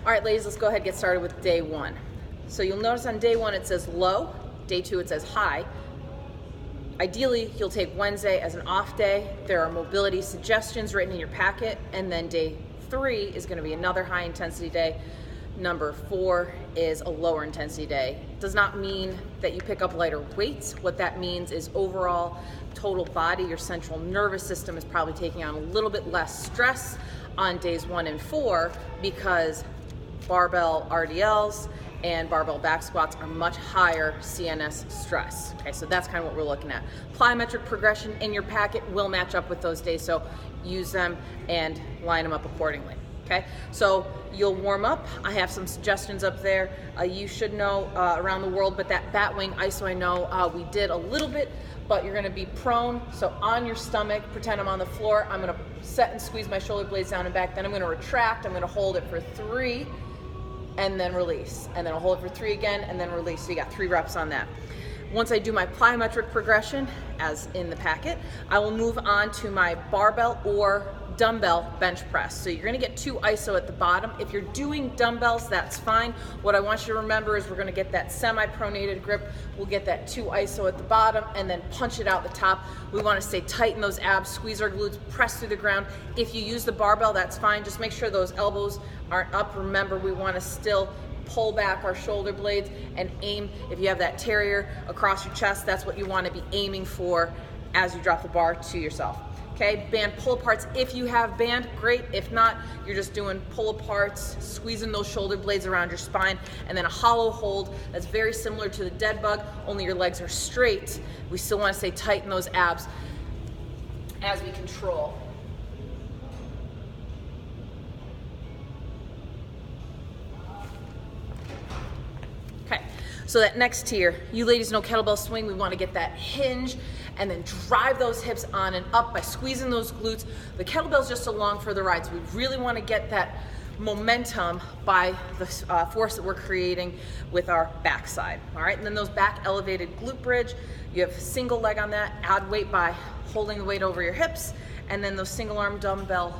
All right, ladies, let's go ahead and get started with day one. So you'll notice on day one it says low, day two it says high. Ideally, you'll take Wednesday as an off day. There are mobility suggestions written in your packet, and then day three is going to be another high intensity day. Number 4 is a lower intensity day. Does not mean that you pick up lighter weights. What that means is overall total body, your central nervous system is probably taking on a little bit less stress on days 1 and 4 because barbell RDLs and barbell back squats are much higher CNS stress. Okay, so that's kind of what we're looking at. Plyometric progression in your packet will match up with those days, so use them and line them up accordingly. Okay, so you'll warm up. I have some suggestions up there. You should know around the world, but that bat wing ISO, I know we did a little bit, but you're gonna be prone, so on your stomach, pretend I'm on the floor. I'm gonna set and squeeze my shoulder blades down and back, then I'm gonna retract. I'm gonna hold it for 3 and then release, and then I'll hold it for 3 again and then release. So you got 3 reps on that. Once I do my plyometric progression, as in the packet, I will move on to my barbell or dumbbell bench press. So you're gonna get 2 ISO at the bottom. If you're doing dumbbells, that's fine. What I want you to remember is we're gonna get that semi-pronated grip. We'll get that 2 ISO at the bottom and then punch it out the top. We wanna stay tight in those abs, squeeze our glutes, press through the ground. If you use the barbell, that's fine. Just make sure those elbows aren't up. Remember, we wanna still pull back our shoulder blades and aim. If you have that terrier across your chest, that's what you want to be aiming for as you drop the bar to yourself. Okay, band pull aparts. If you have band, great. If not, you're just doing pull aparts, squeezing those shoulder blades around your spine, and then a hollow hold that's very similar to the dead bug, only your legs are straight. We still want to stay tight in those abs as we control. So that next tier, you ladies know kettlebell swing, we want to get that hinge and then drive those hips on and up by squeezing those glutes. The kettlebell's just along for the ride, so we really want to get that momentum by the force that we're creating with our backside. All right, and then those back elevated glute bridge, you have single leg on that, add weight by holding the weight over your hips, and then those single arm dumbbell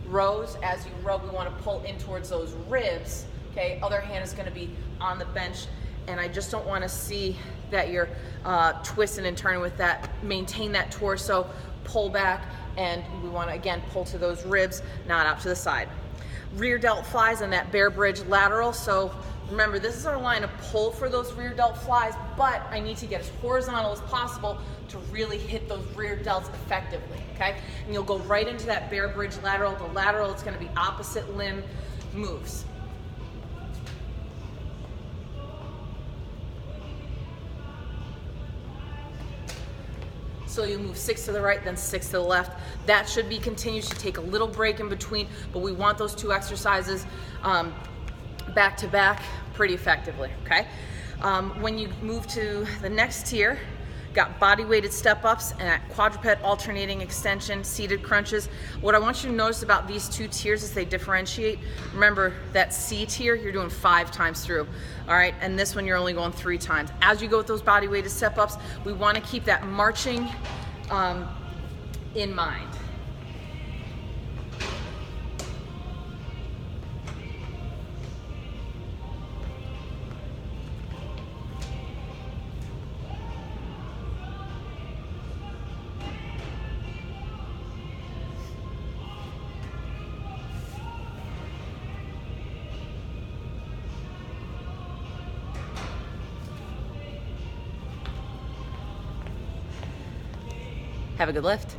rows. As you row, we want to pull in towards those ribs. Okay, other hand is going to be on the bench. And I just don't want to see that you're twisting and turning with that. Maintain that torso, pull back, and we want to, again, pull to those ribs, not out to the side. Rear delt flies on that bear bridge lateral. So remember, this is our line of pull for those rear delt flies, but I need to get as horizontal as possible to really hit those rear delts effectively, okay? And you'll go right into that bear bridge lateral. The lateral, it's going to be opposite limb moves. So you move 6 to the right, then 6 to the left. That should be continued. You should take a little break in between, but we want those 2 exercises back to back pretty effectively, okay? When you move to the next tier, got body weighted step ups and that quadruped alternating extension, seated crunches. What I want you to notice about these 2 tiers is they differentiate. Remember that C tier, you're doing 5 times through, all right? And this one, you're only going 3 times. As you go with those body weighted step ups, we want to keep that marching in mind. Have a good lift.